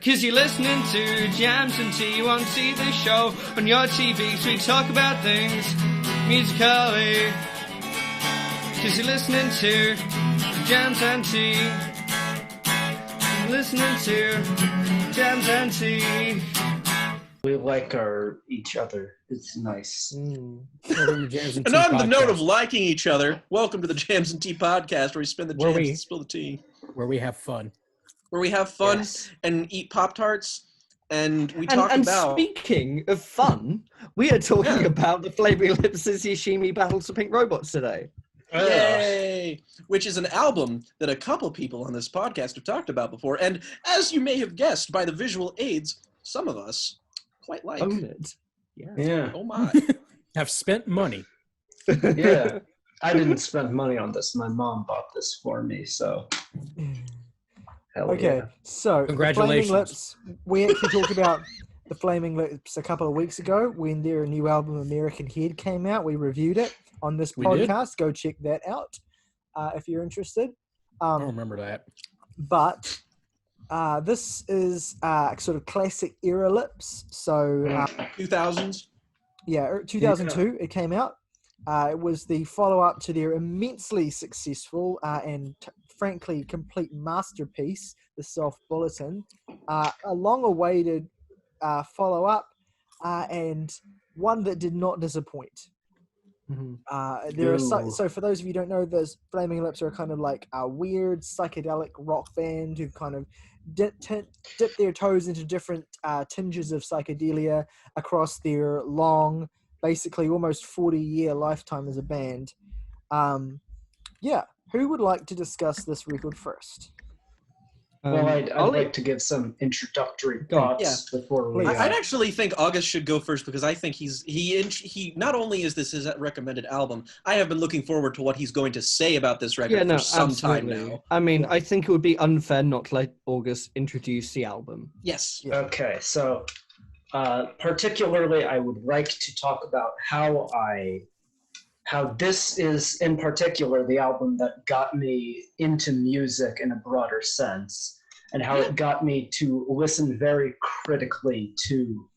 'Cause you're listening to Jams and Tea, you won't see the show on your TV, so we talk about things musically. 'Cause you're listening to Jams and Tea, listening to Jams and Tea. We like each other. It's nice. And on the note of liking each other, welcome to the Jams and Tea podcast, where we spin the jams and spill the tea. Where we have fun. Where we have fun Yes. and eat Pop-Tarts, and we talk And about... speaking of fun, we are talking about the Flaming Lips' Yoshimi Battles for Pink Robots today. Yay! Which is an album that a couple people on this podcast have talked about before, and as you may have guessed by the visual aids, some of us quite like. Own it. Yeah. Oh my. Have spent money. Yeah. I didn't spend money on this. My mom bought this for me, so... Hell Okay, yeah. so Congratulations. The Flaming Lips, we actually talked about the Flaming Lips a couple of weeks ago when their new album American Head came out. We reviewed it on this We did? podcast. Go check that out if you're interested. I don't remember that. But this is sort of classic era Lips. So 2000s? yeah, 2002 it came out. It was the follow-up to their immensely successful and frankly complete masterpiece, The Self Bulletin, a long-awaited follow-up and one that did not disappoint. There are so for those of you who don't know, those Flaming Lips are kind of like a weird psychedelic rock band who kind of dip their toes into different tinges of psychedelia across their long, basically almost 40-year lifetime as a band. Who would like to discuss this record first? Well, I'd like to give some introductory thoughts before we... I'd actually think August should go first, because I think he not only is this his recommended album, I have been looking forward to what he's going to say about this record for some time now. I mean, I think it would be unfair not to let August introduce the album. Yes. Yeah. Okay, so particularly I would like to talk about how this is in particular the album that got me into music in a broader sense, and how it got me to listen very critically to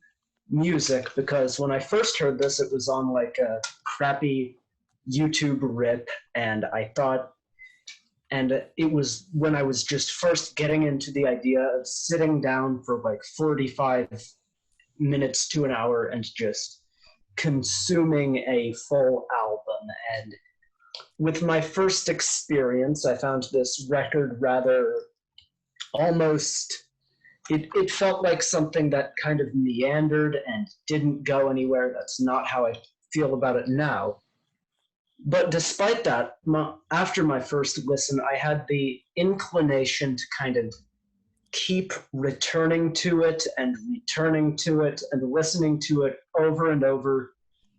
music, because when I first heard this, it was on like a crappy YouTube rip, and it was when I was just first getting into the idea of sitting down for like 45 minutes to an hour and just consuming a full album. And with my first experience, I found this record rather almost, it felt like something that kind of meandered and didn't go anywhere. That's not how I feel about it now. But despite that, after my first listen, I had the inclination to kind of keep returning to it and listening to it over and over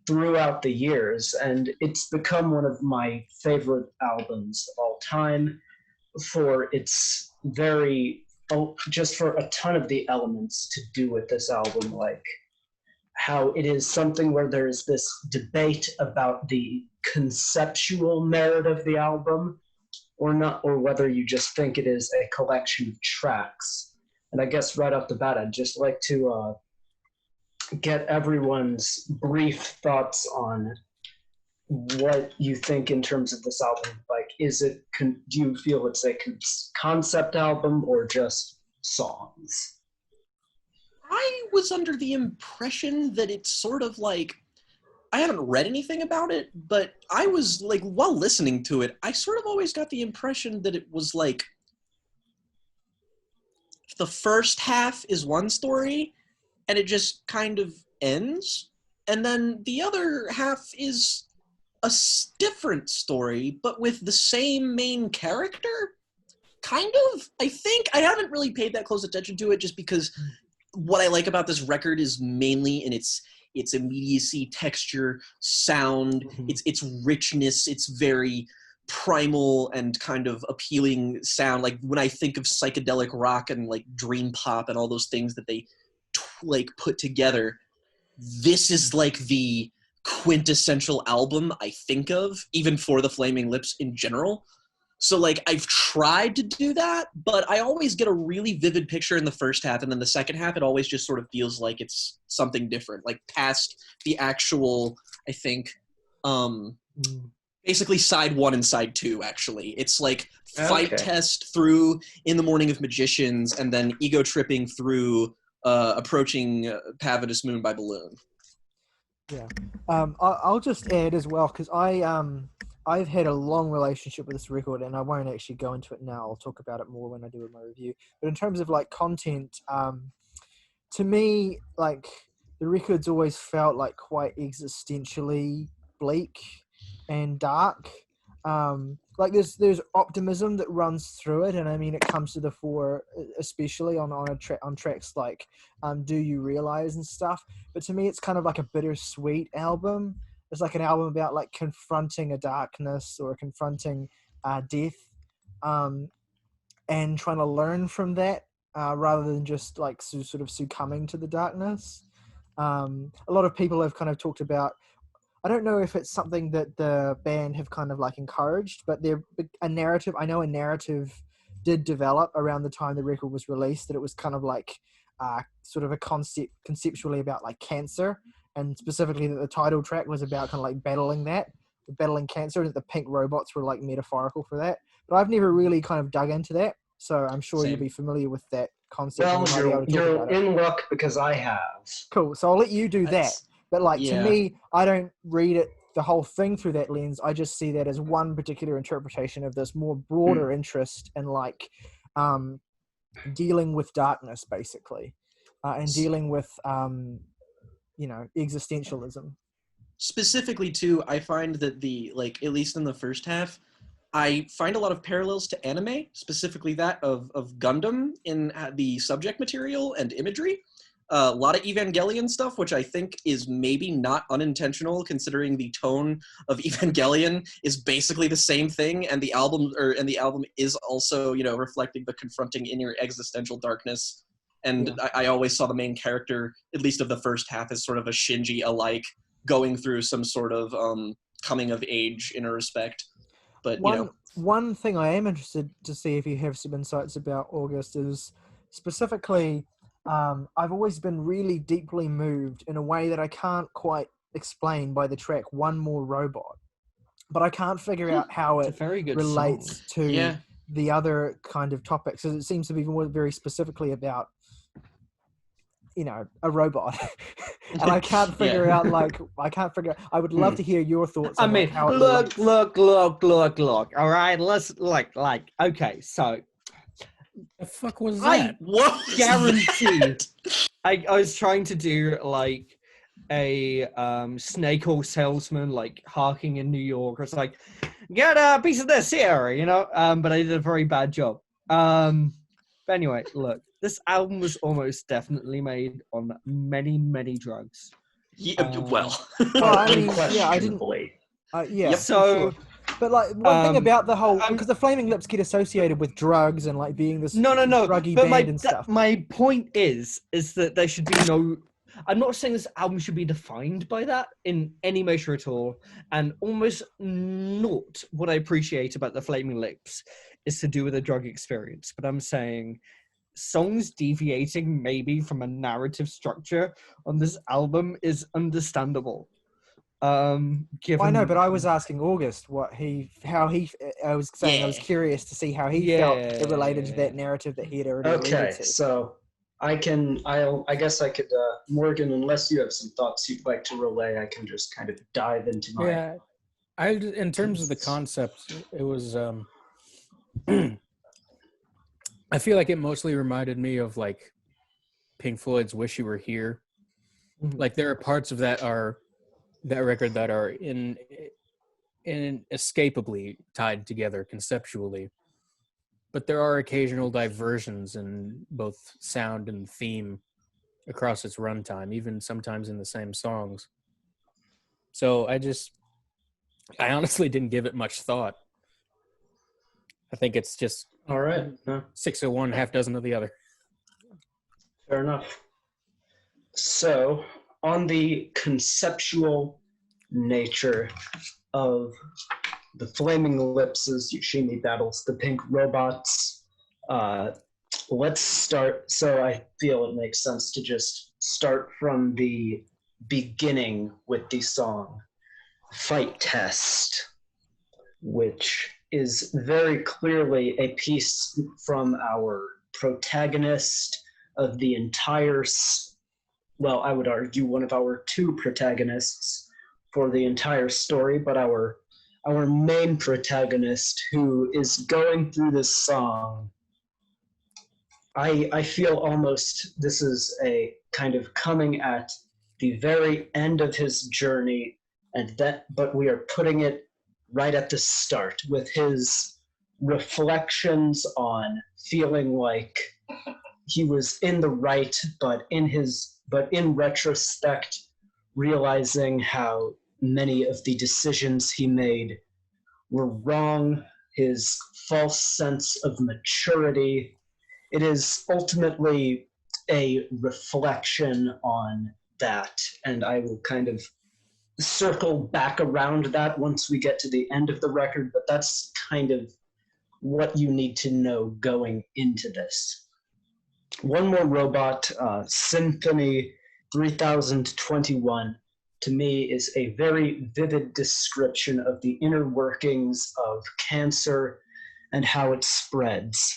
throughout the years, and it's become one of my favorite albums of all time for its just for a ton of the elements to do with this album, like how it is something where there is this debate about the conceptual merit of the album or not, or whether you just think it is a collection of tracks. And I guess right off the bat, I'd just like to get everyone's brief thoughts on what you think in terms of this album. Like, do you feel it's a concept album or just songs? I was under the impression that it's sort of like, I haven't read anything about it, but I was like, while listening to it, I sort of always got the impression that it was like, the first half is one story, and it just kind of ends, and then the other half is a different story, but with the same main character? Kind of, I think. I haven't really paid that close attention to it, just because what I like about this record is mainly in its immediacy, texture, sound, its richness, its very primal and kind of appealing sound. Like when I think of psychedelic rock and like dream pop and all those things that they like put together, this is like the quintessential album I think of, even for the Flaming Lips in general. So, like, I've tried to do that, but I always get a really vivid picture in the first half, and then the second half, it always just sort of feels like it's something different, like past the actual, I think, basically side 1 and side 2, actually. It's like fight Okay. test through In the Morning of Magicians, and then ego tripping through Approaching Pavidus Moon by Balloon. Yeah. I'll just add as well, because I've had a long relationship with this record, and I won't actually go into it now. I'll talk about it more when I do my review. But in terms of like content, to me, like the record's always felt like quite existentially bleak and dark. Like there's optimism that runs through it, and I mean it comes to the fore, especially on tracks like Do You Realize and stuff. But to me, it's kind of like a bittersweet album. It's like an album about like confronting a darkness or confronting death, and trying to learn from that rather than just like sort of succumbing to the darkness. A lot of people have kind of talked about, I don't know if it's something that the band have kind of like encouraged, but a narrative did develop around the time the record was released, that it was kind of like sort of a conceptually about like cancer, and specifically that the title track was about kind of like battling cancer, and that the pink robots were like metaphorical for that. But I've never really kind of dug into that, so I'm sure Same. you'll be familiar with that concept. Well, and you might be able to talk you're about it. in luck because I have. Cool. So I'll let you do that. That's- But like to yeah. me, I don't read it the whole thing through that lens. I just see that as one particular interpretation of this more broader interest in like dealing with darkness, basically, and dealing with existentialism. Specifically, too, I find that at least in the first half, I find a lot of parallels to anime, specifically that of Gundam in the subject material and imagery. A lot of Evangelion stuff, which I think is maybe not unintentional, considering the tone of Evangelion is basically the same thing, and the album is also, reflecting the confronting inner existential darkness. And Yeah. I always saw the main character, at least of the first half, as sort of a Shinji alike, going through some sort of coming of age in a respect. But one thing I am interested to see if you have some insights about August is specifically. I've always been really deeply moved in a way that I can't quite explain by the track One More Robot. But I can't figure out how It's it a very good relates song. to the other kind of topics. Because it seems to be more very specifically about, a robot. And I can't figure out, I would love to hear your thoughts on how it relates. Look. All right, let's okay, so The fuck was that? what? guaranteed. I was trying to do like a snake oil salesman, like hawking in New York. It's like, get a piece of this here, but I did a very bad job. But anyway, look, this album was almost definitely made on many, many drugs. Well, I mean, yeah, I didn't. Unquestionably. Yeah. Yep. For sure. But like one thing about the whole, I'm- because the Flaming Lips get associated with drugs and like being this No. druggy But band and stuff. my point is that there should be no. I'm not saying this album should be defined by that in any measure at all. And almost not what I appreciate about the Flaming Lips is to do with a drug experience. But I'm saying songs deviating maybe from a narrative structure on this album is understandable. Given I know, but I was asking August I was saying I was curious to see how he felt it related to that narrative that he had already Okay, alluded to. so I guess I could, Morgan, unless you have some thoughts you'd like to relay, I can just kind of dive into my... Yeah, in terms of the concept, it was I feel like it mostly reminded me of like Pink Floyd's "Wish You Were Here." Mhm. Like there are parts of that record that are inescapably tied together conceptually, but there are occasional diversions in both sound and theme across its runtime, even sometimes in the same songs. So I honestly didn't give it much thought. I think it's just All right, 6 of one, half dozen of the other. fair enough. So, on the conceptual nature of the Flaming Lips as Yoshimi battles the Pink Robots. Let's start. So I feel it makes sense to just start from the beginning with the song Fight Test, which is very clearly a piece from our protagonist of the entire, well, I would argue one of our two protagonists for the entire story, but our main protagonist who is going through this song. I feel almost this is a kind of coming at the very end of his journey, but we are putting it right at the start with his reflections on feeling like he was in the right, but in retrospect, realizing how many of the decisions he made were wrong, his false sense of maturity. It is ultimately a reflection on that, and I will kind of circle back around that once we get to the end of the record, but that's kind of what you need to know going into this. One More Robot, Symphony 3021, to me is a very vivid description of the inner workings of cancer and how it spreads.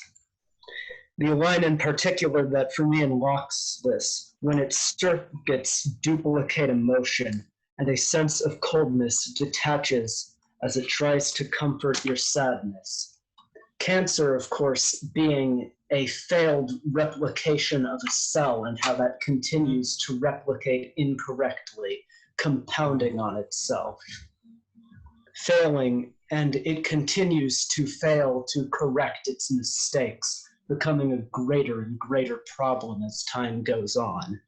The line in particular that for me unlocks this, when its circuits duplicate emotion and a sense of coldness detaches as it tries to comfort your sadness. Cancer, of course, being a failed replication of a cell and how that continues to replicate incorrectly, compounding on itself. Failing, and it continues to fail to correct its mistakes, becoming a greater and greater problem as time goes on.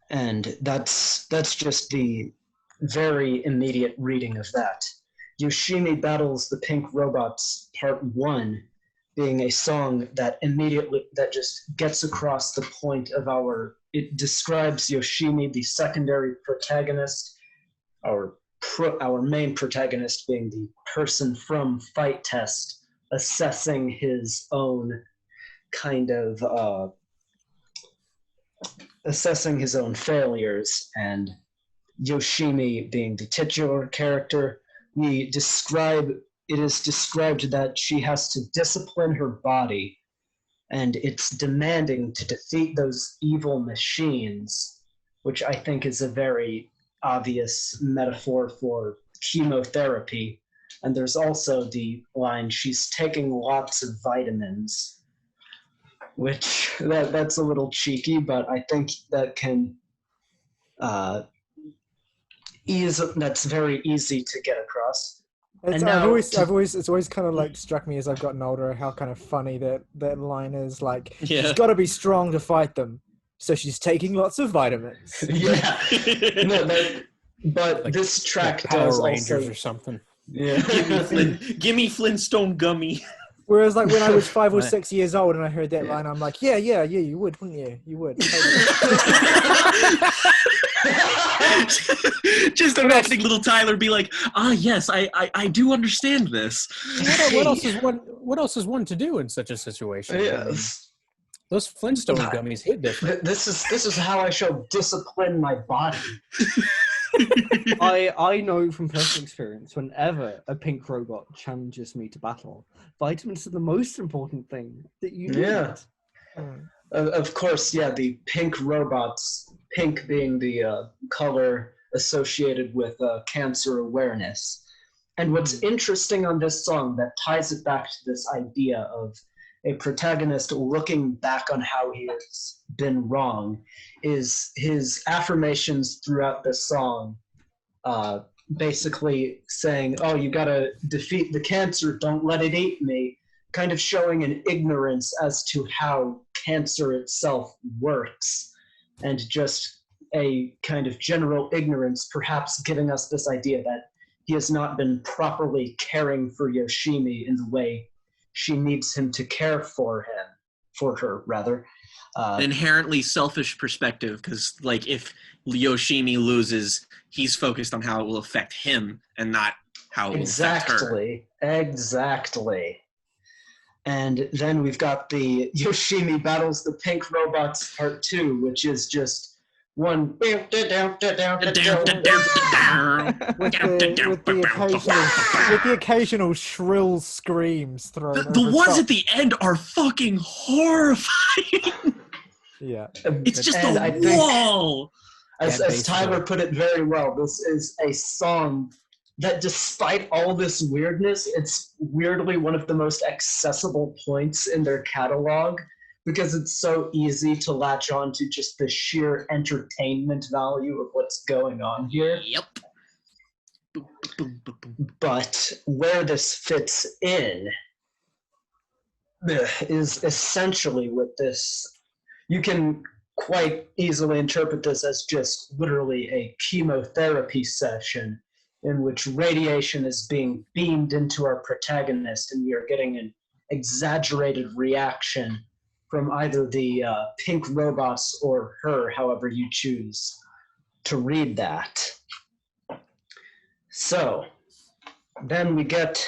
And that's just the very immediate reading of that. Yoshimi Battles the Pink Robots, Part 1, being a song that just gets across the point of it describes Yoshimi, the secondary protagonist, our main protagonist being the person from Fight Test, assessing his own failures, and Yoshimi being the titular character. It is described that she has to discipline her body, and it's demanding to defeat those evil machines, which I think is a very obvious metaphor for chemotherapy. And there's also the line, she's taking lots of vitamins, which that's a little cheeky, but I think that can that's very easy to get across. It's always kind of like struck me as I've gotten older how kind of funny that line is. Like, she's got to be strong to fight them, so she's taking lots of vitamins. Yeah, but like, this track Power does Rangers also, or something. Yeah, Gimme Flintstone Gummy. Whereas, like, when I was 5 or 6 years old and I heard that line, I'm like, yeah, you would, wouldn't you? You would. Just imagining little Tyler be like, yes, I do understand this. What else is one to do in such a situation? Yes. I mean, those Flintstone gummies hit different. This is how I shall discipline my body. I know from personal experience, whenever a pink robot challenges me to battle, vitamins are the most important thing that you need. Yeah. Of course, yeah, the pink robots, pink being the color associated with cancer awareness. And what's interesting on this song that ties it back to this idea of a protagonist looking back on how he has been wrong is his affirmations throughout the song, basically saying, oh, you gotta defeat the cancer, don't let it eat me, kind of showing an ignorance as to how cancer itself works, and just a kind of general ignorance, perhaps giving us this idea that he has not been properly caring for Yoshimi in the way she needs him to care for him. for her rather. An inherently selfish perspective, because like if Yoshimi loses, he's focused on how it will affect him and not how it will affect her. Exactly. And then we've got the Yoshimi battles the pink robots part 2, which is just one with the occasional shrill screams thrown. The ones at the end are fucking horrifying. Yeah, it's just a wall. As Tyler put it very well, this is a song that, despite all this weirdness, it's weirdly one of the most accessible points in their catalog, because it's so easy to latch on to just the sheer entertainment value of what's going on here. Yep. But where this fits in is essentially with this. You can quite easily interpret this as just literally a chemotherapy session in which radiation is being beamed into our protagonist, and we are getting an exaggerated reaction from either the pink robots or her, however you choose to read that. So, then we get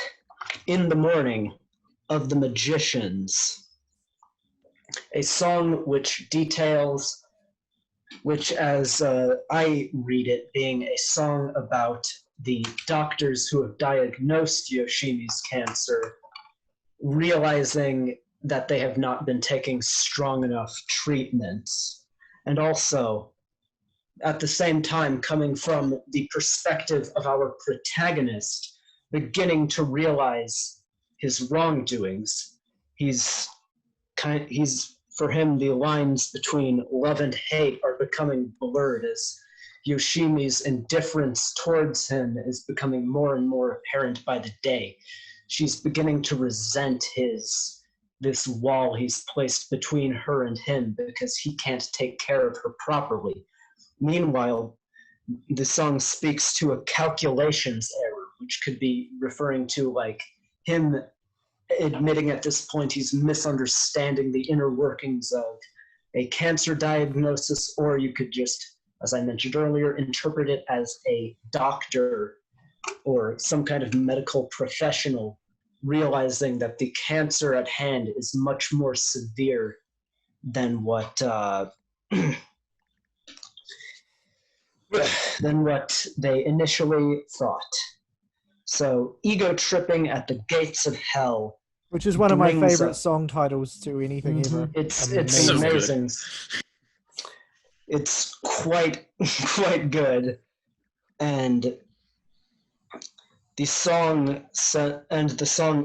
In the Morning of the Magicians, a song which details, which as I read it, being a song about the doctors who have diagnosed Yoshimi's cancer, realizing that they have not been taking strong enough treatments, and also at the same time coming from the perspective of our protagonist beginning to realize his wrongdoings. He's for him, the lines between love and hate are becoming blurred as Yoshimi's indifference towards him is becoming more and more apparent by the day. She's beginning to resent this wall he's placed between her and him because he can't take care of her properly. Meanwhile, the song speaks to a calculations error, which could be referring to like him admitting at this point he's misunderstanding the inner workings of a cancer diagnosis, or you could just, as I mentioned earlier, interpret it as a doctor or some kind of medical professional realizing that the cancer at hand is much more severe than what they initially thought. So, ego tripping at the gates of hell, which is one of my favorite song titles to anything ever. It's amazing. It's quite good, and the song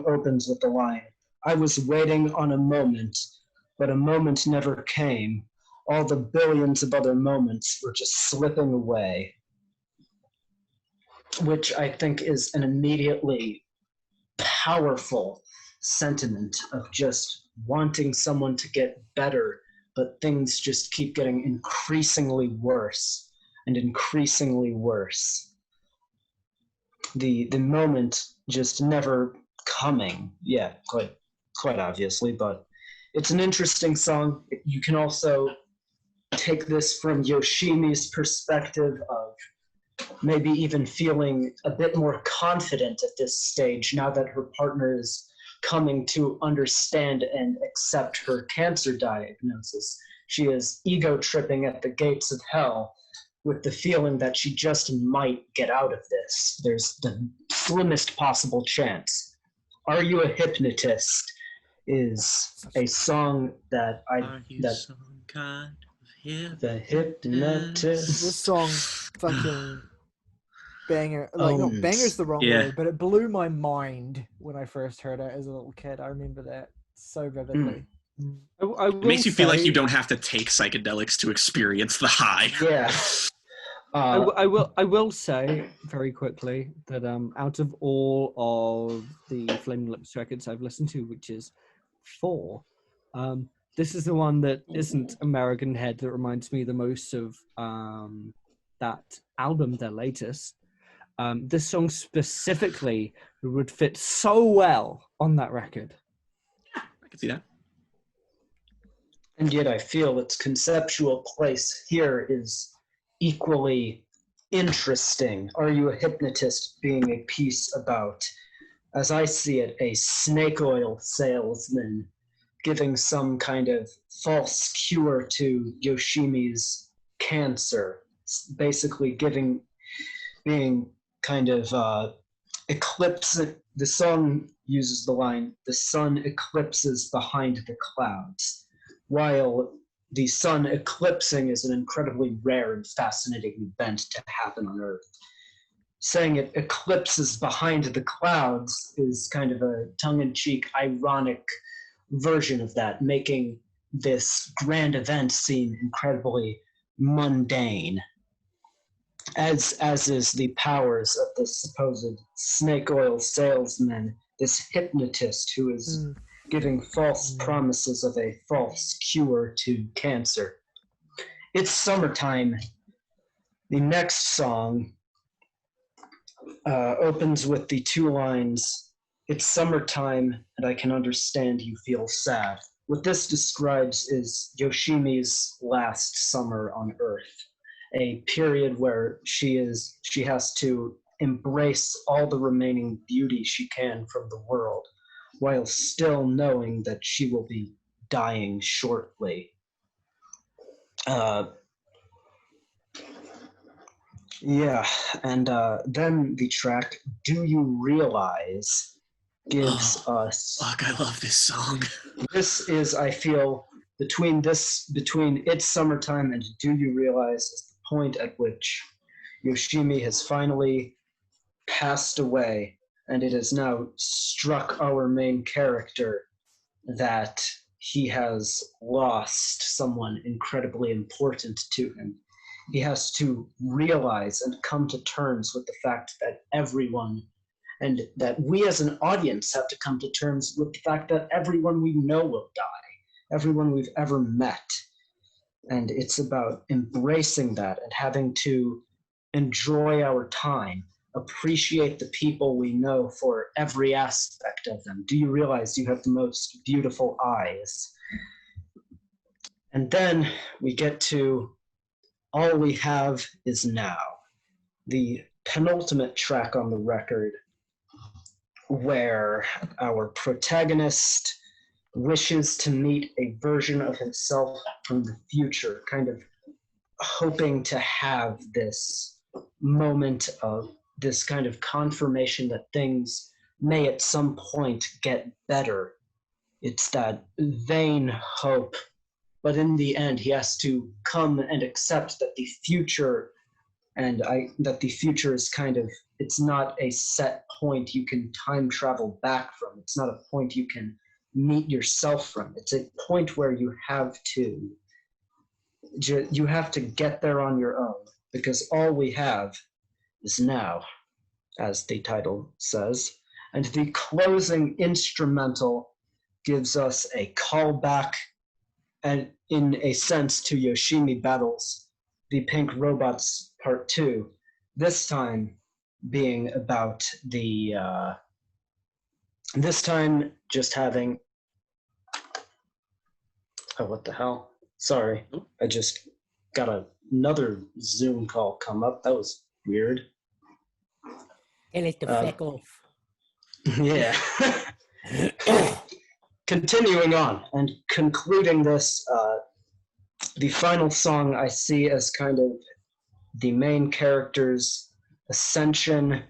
opens with the line, "I was waiting on a moment, but a moment never came. All the billions of other moments were just slipping away," which I think is an immediately powerful sentiment of just wanting someone to get better, but things just keep getting increasingly worse and increasingly worse. The moment just never coming. Yeah, quite obviously, but it's an interesting song. You can also take this from Yoshimi's perspective of maybe even feeling a bit more confident at this stage now that her partner is coming to understand and accept her cancer diagnosis. She is ego tripping at the gates of hell with the feeling that she just might get out of this. There's the slimmest possible chance. Are You a Hypnotist is a song that some kind of the hypnotist. This song fucking banger. Like, not banger's the wrong word, but it blew my mind when I first heard it as a little kid. I remember that so vividly. It makes you feel like you don't have to take psychedelics to experience the high. Yeah. I will say very quickly that out of all of the Flaming Lips records I've listened to, which is 4, this is the one that isn't American Head that reminds me the most of that album, their latest. This song specifically would fit so well on that record. I can see that. and yet I feel its conceptual place here is equally interesting. Are You a Hypnotist being a piece about, as I see it, a snake oil salesman giving some kind of false cure to Yoshimi's cancer, basically being kind of eclipsing. The song uses the line, "The sun eclipses behind the clouds," while the sun eclipsing is an incredibly rare and fascinating event to happen on Earth. Saying it eclipses behind the clouds is kind of a tongue-in-cheek, ironic version of that, making this grand event seem incredibly mundane, as is the powers of this supposed snake oil salesman, this hypnotist who is giving false promises of a false cure to cancer. It's summertime. The next song opens with the two lines, "It's summertime and I can understand you feel sad." What this describes is Yoshimi's last summer on Earth, a period where she has to embrace all the remaining beauty she can from the world, while still knowing that she will be dying shortly. Then the track "Do You Realize" gives us... Fuck, I love this song. This is, I feel, between "It's Summertime" and "Do You Realize" is the point at which Yoshimi has finally passed away, and it has now struck our main character that he has lost someone incredibly important to him. He has to realize and come to terms with the fact that everyone, and that we as an audience have to come to terms with the fact that everyone we know will die, everyone we've ever met. And it's about embracing that and having to enjoy our time, appreciate the people we know for every aspect of them. Do you realize you have the most beautiful eyes? And then we get to "All We Have Is Now," the penultimate track on the record, where our protagonist wishes to meet a version of himself from the future, kind of hoping to have this moment of this kind of confirmation that things may at some point get better. It's that vain hope, but in the end he has to come and accept that the future, that the future is kind of, it's not a set point you can time travel back from. It's not a point you can meet yourself from. It's a point where you have to get there on your own, because all we have is now, as the title says. And the closing instrumental gives us a callback, and in a sense, to Yoshimi Battles, the Pink Robots Part 2, this time being about this time just having... Oh, what the hell? Sorry, I just got another Zoom call come up. That was weird. Tell it to fuck off. Yeah. Continuing on and concluding this, the final song I see as kind of the main character's ascension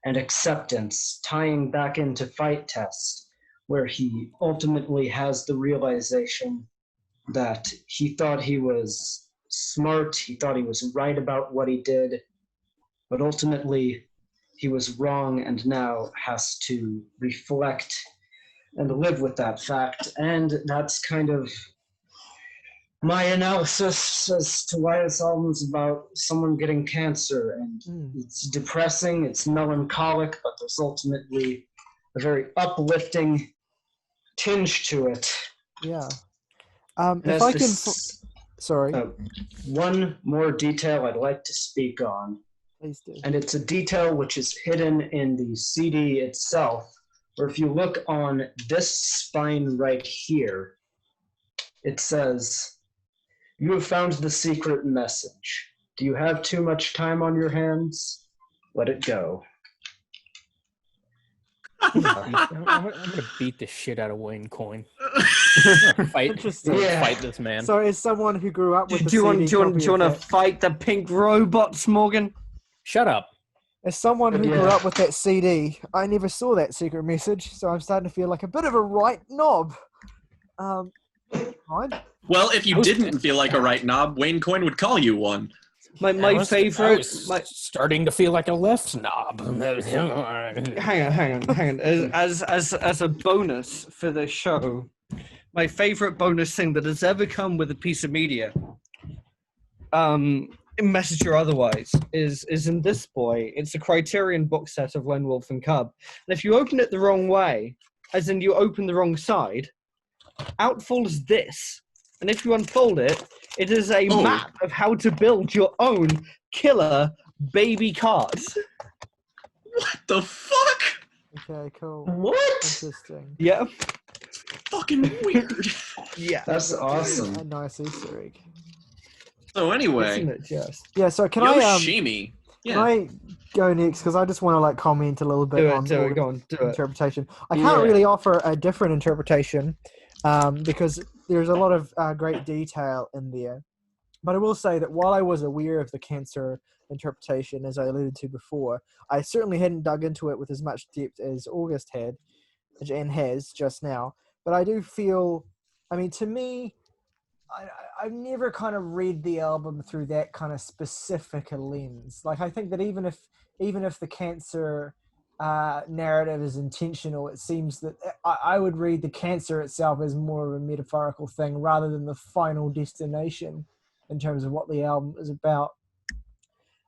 and acceptance, tying back into Fight Test, where he ultimately has the realization that he thought he was smart, he thought he was right about what he did, but ultimately he was wrong, and now has to reflect and live with that fact. And that's kind of my analysis as to why this album is about someone getting cancer. And it's depressing, it's melancholic, but there's ultimately a very uplifting tinge to it. Yeah. If I can... Sorry. One more detail I'd like to speak on. Please do. And it's a detail which is hidden in the CD itself, where if you look on this spine right here, It says, "You have found the secret message. Do you have too much time on your hands? Let it go." I'm gonna beat the shit out of Wayne Coyne. Fight, Interesting. Yeah. fight this man. So, as someone who grew up with the Do you want CD do you want copy do you of want to that, fight the pink robots, Morgan? Shut up. as someone who grew Yeah. up with that CD, I never saw that secret message, so I'm starting to feel like a bit of a right knob. Fine. Well, if you I was- didn't feel like a right knob, Wayne Coyne would call you one. My I favorite. was starting to feel like a left knob. Hang on. As a bonus for the show, my favorite bonus thing that has ever come with a piece of media, message or otherwise, is in this boy. It's a Criterion box set of Lone Wolf and Cub, and if you open it the wrong way, as in you open the wrong side, out falls this. And if you unfold it, it is a map of how to build your own killer baby cars. What the fuck? Okay, cool. What? Interesting. Yeah. Fucking weird. Yeah. That's awesome. A nice Easter egg. So anyway, Isn't it just? Yeah, so can Yoshimi. I go next? Because I just want to like comment a little bit on Do it. Morgan's Go on. Do it. interpretation. I can't really offer a different interpretation because there's a lot of great detail in there. But I will say that while I was aware of the cancer interpretation, as I alluded to before, I certainly hadn't dug into it with as much depth as August had and has just now. But I do feel, I mean, to me, I've never kind of read the album through that kind of specific a lens. Like, I think that even if the cancer narrative is intentional, it seems that I would read the cancer itself as more of a metaphorical thing rather than the final destination in terms of what the album is about.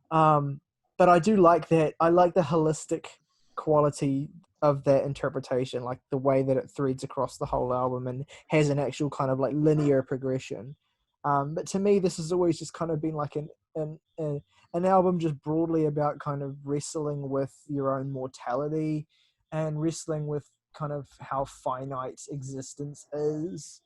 But I do like that. I like the holistic quality of that interpretation, like the way that it threads across the whole album and has an actual kind of like linear progression. But to me, this has always just kind of been like an album just broadly about kind of wrestling with your own mortality and wrestling with kind of how finite existence is,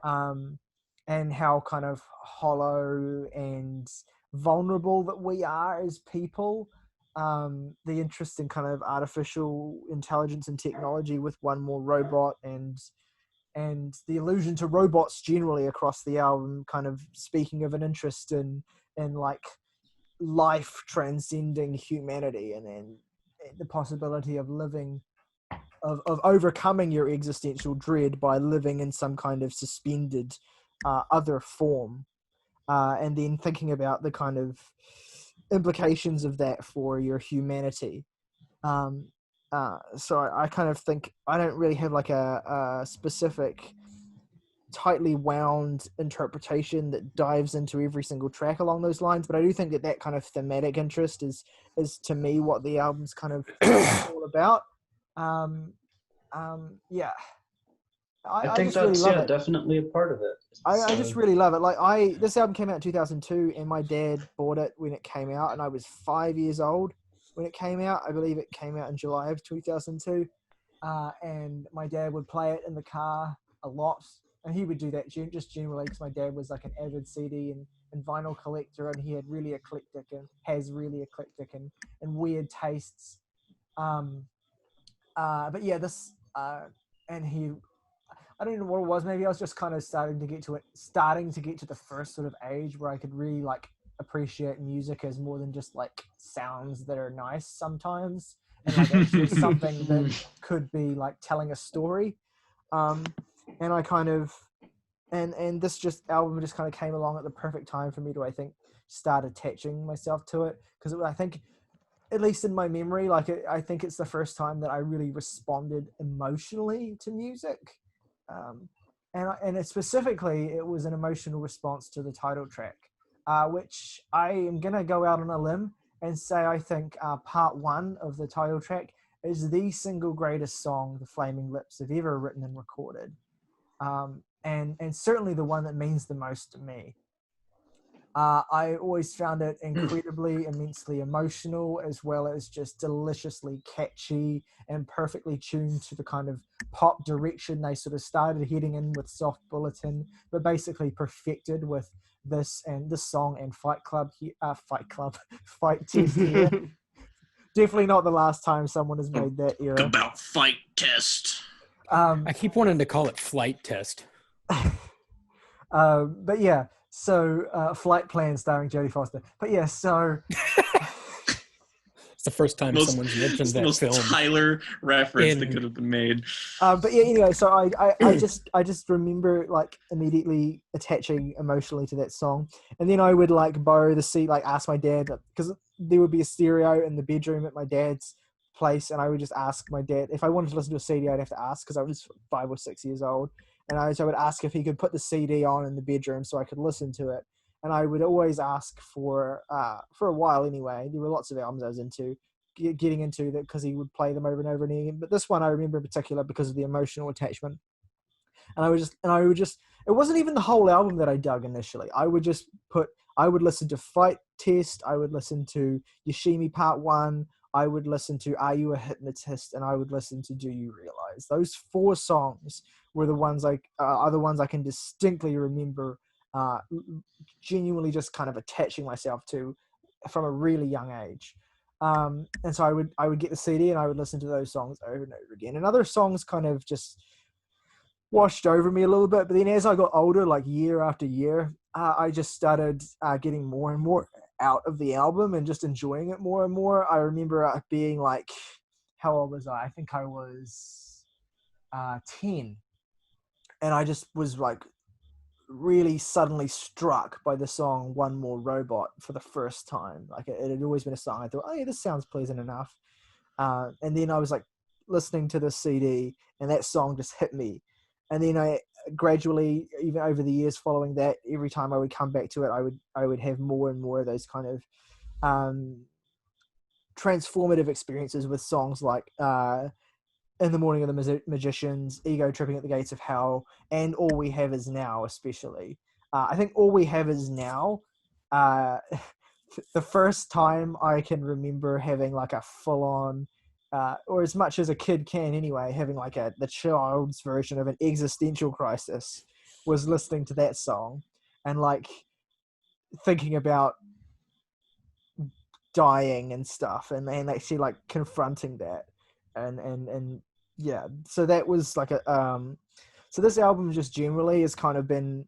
and how kind of hollow and vulnerable that we are as people. The interesting kind of artificial intelligence and technology with one more robot and the allusion to robots generally across the album, kind of speaking of an interest in like life transcending humanity and the possibility of living, of overcoming your existential dread by living in some kind of suspended other form, and then thinking about the kind of implications of that for your humanity. So I kind of think I don't really have like a specific tightly wound interpretation that dives into every single track along those lines, but I do think that kind of thematic interest is to me what the album's kind of all about. Yeah. I think just really that's love it. definitely a part of it. I just really love it. Like this album came out in 2002, and my dad bought it when it came out, and I was 5 years old when it came out. I believe it came out in July of 2002, and my dad would play it in the car a lot, and he would do that just generally because my dad was like an avid CD and vinyl collector, and he had really eclectic and has really eclectic and weird tastes. But yeah, this and he. I don't know what it was. Maybe I was just kind of starting to get to the first sort of age where I could really like appreciate music as more than just like sounds that are nice sometimes, and like actually something that could be like telling a story. And I kind of, and this just album just kind of came along at the perfect time for me to, I think, start attaching myself to it, because I think, at least in my memory, like I think it's the first time that I really responded emotionally to music. And specifically, it was an emotional response to the title track, which I am going to go out on a limb and say I think part one of the title track is the single greatest song the Flaming Lips have ever written and recorded, and certainly the one that means the most to me. I always found it incredibly, immensely emotional, as well as just deliciously catchy and perfectly tuned to the kind of pop direction they sort of started heading in with Soft Bulletin, but basically perfected with this song and Fight Club, Fight Test here. Definitely not the last time someone has made that era. About Fight Test. I keep wanting to call it Flight Test. But yeah, so Flight Plan starring Jodie Foster. But yeah, so It's the first time someone's mentioned that most film. Tyler reference that could have been made. But yeah, anyway, so I just remember like immediately attaching emotionally to that song, and then I would like borrow the CD, like ask my dad, because there would be a stereo in the bedroom at my dad's place, and I would just ask my dad if I wanted to listen to a CD. I'd have to ask because I was 5 or 6 years old, and I would ask if he could put the CD on in the bedroom so I could listen to it. And I would always ask for a while anyway. There were lots of albums I was getting into that because he would play them over and over and again. But this one I remember in particular because of the emotional attachment. And I would just it wasn't even the whole album that I dug initially. I would listen to Fight Test, I would listen to Yoshimi Part 1, I would listen to Are You a Hypnotist, and I would listen to Do You Realize. Those 4 songs were the ones are the ones I can distinctly remember genuinely just kind of attaching myself to from a really young age. And so I would get the CD and I would listen to those songs over and over again. And other songs kind of just washed over me a little bit. But then as I got older, like year after year, I just started getting more and more out of the album and just enjoying it more and more. I remember being like, how old was I? I think I was 10. And I just was like really suddenly struck by the song One More Robot for the first time. Like it had always been a song I thought, oh yeah, this sounds pleasant enough. And then I was like listening to the CD and that song just hit me. And then I gradually, even over the years following that, every time I would come back to it, I would have more and more of those kind of transformative experiences with songs like In the Morning of the Magicians, Ego Tripping at the Gates of Hell, and All We Have Is Now, especially. I think All We Have Is Now, the first time I can remember having like a full-on, or as much as a kid can anyway, having like the child's version of an existential crisis, was listening to that song and like thinking about dying and stuff and actually like confronting that. And yeah, so that was like so this album just generally has kind of been,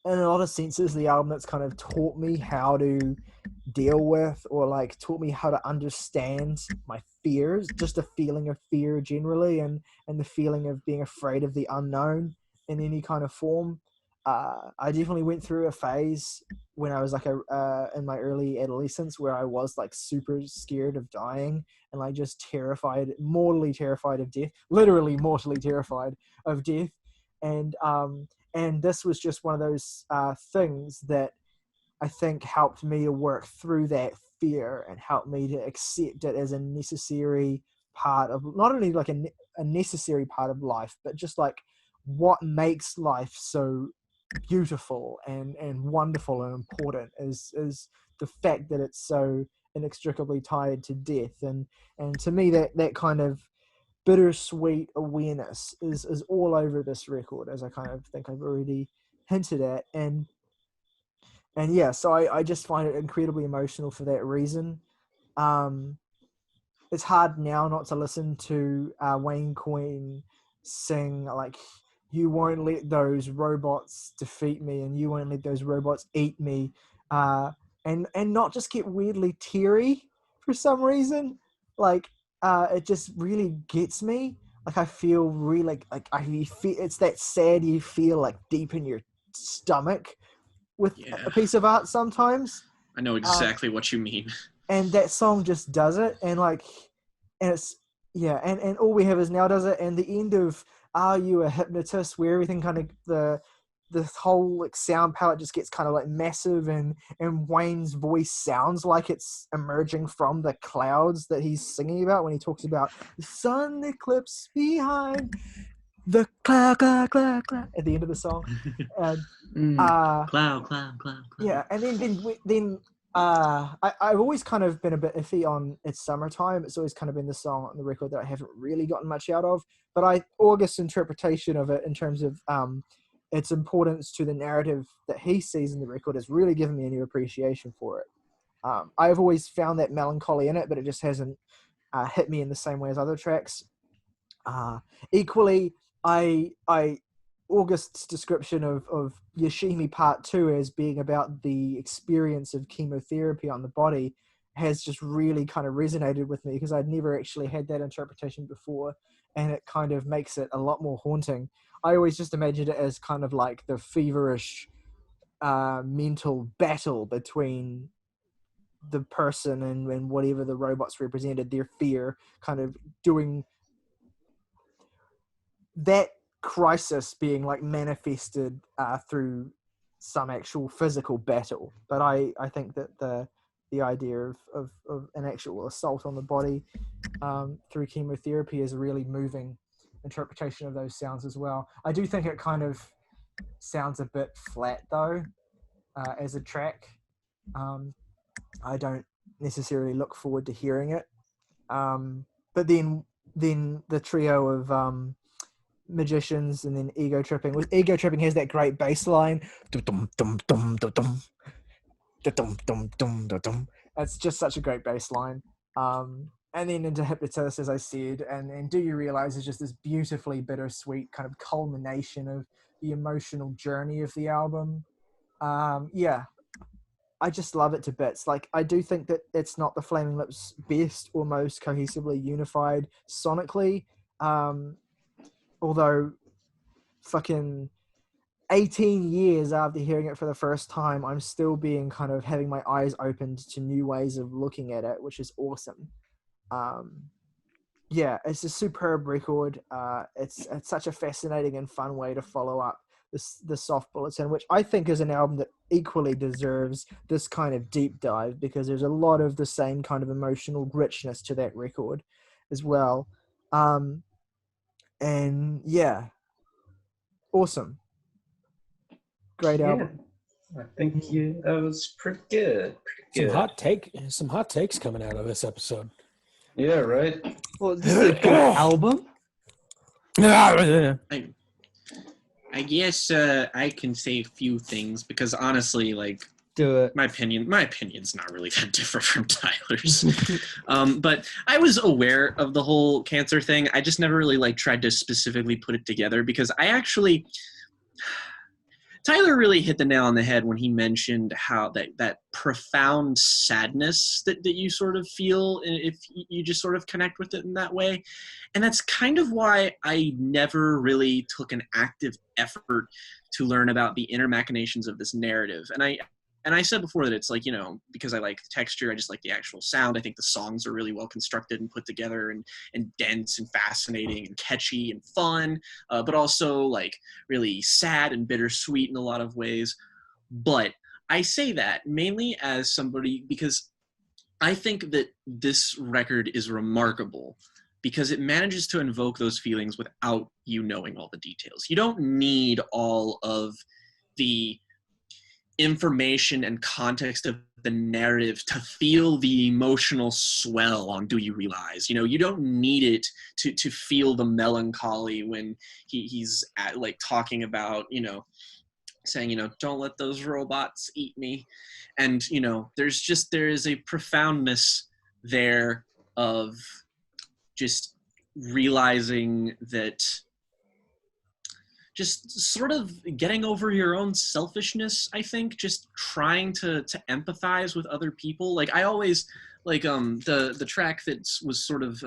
in a lot of senses, the album that's kind of taught me how to deal with, or like taught me how to understand my fears, just the feeling of fear generally, and the feeling of being afraid of the unknown in any kind of form. I definitely went through a phase when I was like in my early adolescence where I was like super scared of dying and like just mortally terrified of death, literally mortally terrified of death. And this was just one of those things that I think helped me to work through that fear and helped me to accept it as a necessary part of, not only like a necessary part of life, but just like what makes life so beautiful and wonderful and important is the fact that it's so inextricably tied to death. And to me that kind of bittersweet awareness is all over this record, as I kind of think I've already hinted at. And yeah, so I just find it incredibly emotional for that reason. It's hard now not to listen to Wayne Coyne sing like, you won't let those robots defeat me and you won't let those robots eat me, and not just get weirdly teary for some reason. Like it just really gets me. Like I feel really like I feel it's that sad you feel like deep in your stomach with a piece of art sometimes. I know exactly what you mean. And that song just does it, and it's and All We Have Is Now does it, and the end of Are You a Hypnotist, where everything kind of the whole like sound palette just gets kind of like massive, and Wayne's voice sounds like it's emerging from the clouds that he's singing about when he talks about the sun eclipse behind. the cloud, cloud, cloud, cloud at the end of the song. And Cloud. yeah, and then I've always kind of been a bit iffy on It's Summertime. It's always kind of been the song on the record that I haven't really gotten much out of. But August's interpretation of it in terms of its importance to the narrative that he sees in the record has really given me a new appreciation for it. I've always found that melancholy in it, but it just hasn't hit me in the same way as other tracks. Equally, I August's description of Yoshimi Part 2 as being about the experience of chemotherapy on the body has just really kind of resonated with me because I'd never actually had that interpretation before, and it kind of makes it a lot more haunting. I always just imagined it as kind of like the feverish mental battle between the person and whatever the robots represented, their fear, kind of doing that crisis being like manifested through some actual physical battle. But I think that the idea of an actual assault on the body through chemotherapy is a really moving interpretation of those sounds as well. I do think it kind of sounds a bit flat though as a track. I don't necessarily look forward to hearing it. But then the trio of magicians and then ego tripping. With ego tripping has that great bass line. It's just such a great bass line. And then into Hypnotist, as I said, and Do You Realize is just this beautifully bittersweet kind of culmination of the emotional journey of the album. Yeah, I just love it to bits. Like, I do think that it's not the Flaming Lips' best or most cohesively unified sonically. Although fucking 18 years after hearing it for the first time, I'm still being kind of having my eyes opened to new ways of looking at it, which is awesome. Yeah, it's a superb record. It's such a fascinating and fun way to follow up the Soft Bulletin, which I think is an album that equally deserves this kind of deep dive because there's a lot of the same kind of emotional richness to that record as well. And yeah, awesome. Great album. I think that was pretty good. Some hot takes coming out of this episode. Yeah, right. Well, this is a good album. I guess I can say a few things because honestly, like, Do it. my opinion's not really that different from Tyler's. But I was aware of the whole cancer thing. I just never really like tried to specifically put it together because Tyler really hit the nail on the head when he mentioned how that profound sadness that you sort of feel if you just sort of connect with it in that way. And that's kind of why I never really took an active effort to learn about the inner machinations of this narrative. And I said before that it's like, because I like the texture, I just like the actual sound. I think the songs are really well constructed and put together and dense and fascinating and catchy and fun, but also like really sad and bittersweet in a lot of ways. But I say that mainly as somebody because I think that this record is remarkable because it manages to invoke those feelings without you knowing all the details. You don't need all of the information and context of the narrative to feel the emotional swell on Do You Realize. You don't need it to feel the melancholy when he's talking about, saying, don't let those robots eat me. And, there is a profoundness there of just realizing that just sort of getting over your own selfishness, I think, just trying to empathize with other people. Like, I always, the track that was sort of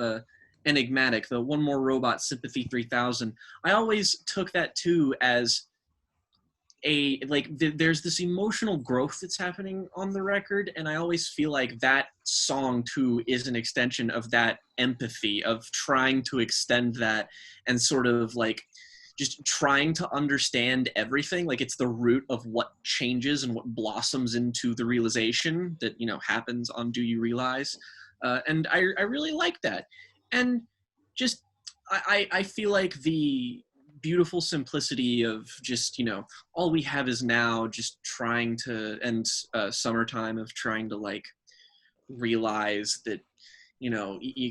enigmatic, the One More Robot, Sympathy 3000, I always took that too as there's this emotional growth that's happening on the record, and I always feel like that song too is an extension of that empathy, of trying to extend that and sort of just trying to understand everything. Like, it's the root of what changes and what blossoms into the realization that, happens on Do You Realize? And I really like that. And just, I feel like the beautiful simplicity of just, all we have is now, just trying to, and summertime of trying to like realize that, you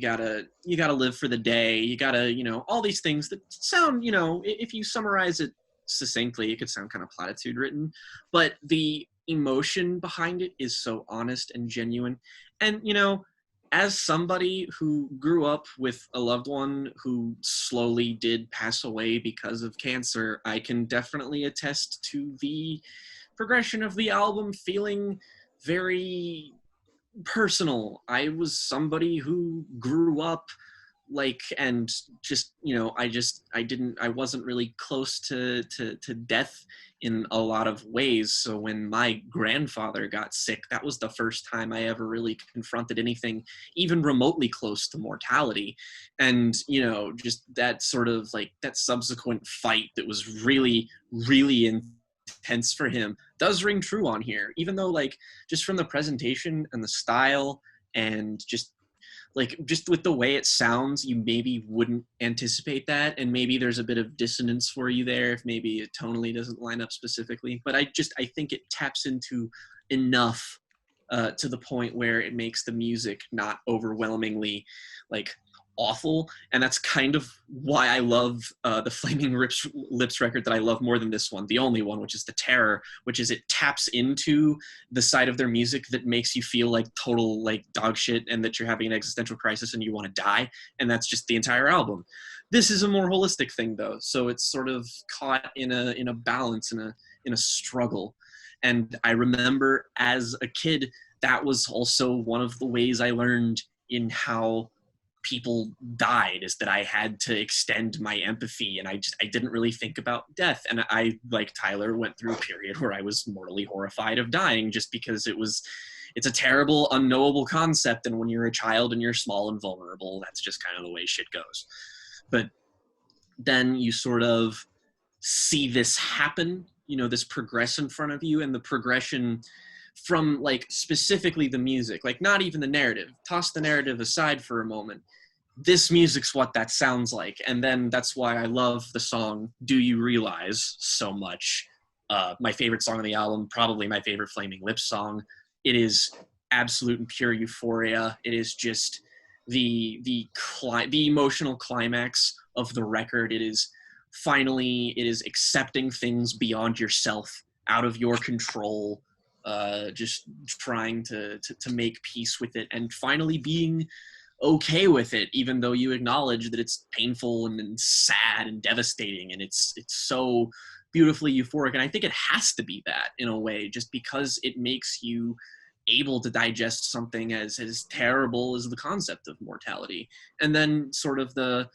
gotta live for the day. You gotta, all these things that sound, if you summarize it succinctly, it could sound kind of platitude written, but the emotion behind it is so honest and genuine. And, as somebody who grew up with a loved one who slowly did pass away because of cancer, I can definitely attest to the progression of the album feeling very personal. I was somebody who grew up and just, I wasn't really close to death in a lot of ways. So when my grandfather got sick, that was the first time I ever really confronted anything even remotely close to mortality. And, just that sort of like that subsequent fight that was really, really intense for him does ring true on here, even though like just from the presentation and the style and just with the way it sounds, you maybe wouldn't anticipate that, and maybe there's a bit of dissonance for you there if maybe it tonally doesn't line up specifically. But I think it taps into enough to the point where it makes the music not overwhelmingly like awful. And that's kind of why I love the Flaming Lips record that I love more than this one, the only one, which is The Terror, which is it taps into the side of their music that makes you feel like total like dog shit and that you're having an existential crisis and you want to die. And that's just the entire album. This is a more holistic thing though, so it's sort of caught in a balance, in a struggle. And I remember as a kid, that was also one of the ways I learned in how people died, is that I had to extend my empathy, and I didn't really think about death. And I, like Tyler, went through a period where I was mortally horrified of dying, just because it's a terrible, unknowable concept, and when you're a child and you're small and vulnerable, that's just kind of the way shit goes. But then you sort of see this happen, this progress in front of you, and the progression from like specifically the music, like not even the narrative, toss the narrative aside for a moment. This music's what that sounds like. And then that's why I love the song Do You Realize so much. My favorite song on the album, probably my favorite Flaming Lips song. It is absolute and pure euphoria. It is just the emotional climax of the record. It is accepting things beyond yourself, out of your control, just trying to make peace with it, and finally being okay with it, even though you acknowledge that it's painful and sad and devastating, and it's so beautifully euphoric. And I think it has to be that in a way, just because it makes you able to digest something as terrible as the concept of mortality. And then sort of the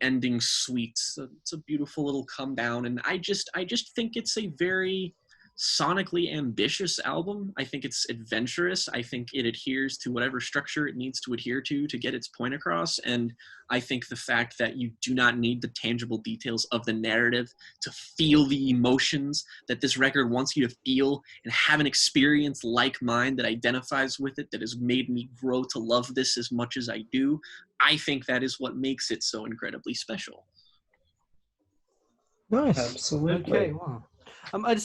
ending suite. So it's a beautiful little come down, and I just think it's a very sonically ambitious album. I think it's adventurous. I think it adheres to whatever structure it needs to adhere to get its point across. And I think the fact that you do not need the tangible details of the narrative to feel the emotions that this record wants you to feel, and have an experience like mine that identifies with it, that has made me grow to love this as much as I do, I think that is what makes it so incredibly special. Nice. Absolutely. Okay, wow. I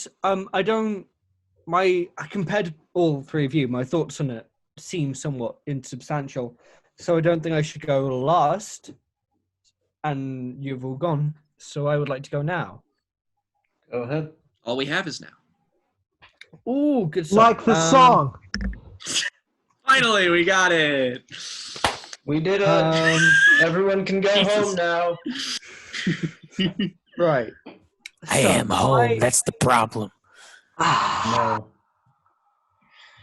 compared all three of you, my thoughts on it seem somewhat insubstantial. So I don't think I should go last. And you've all gone. So I would like to go now. Go ahead. All we have is now. Ooh, good stuff. Like the song. Finally, we got it. We did it. Everyone can go home now. Right. I am home. That's the problem. No.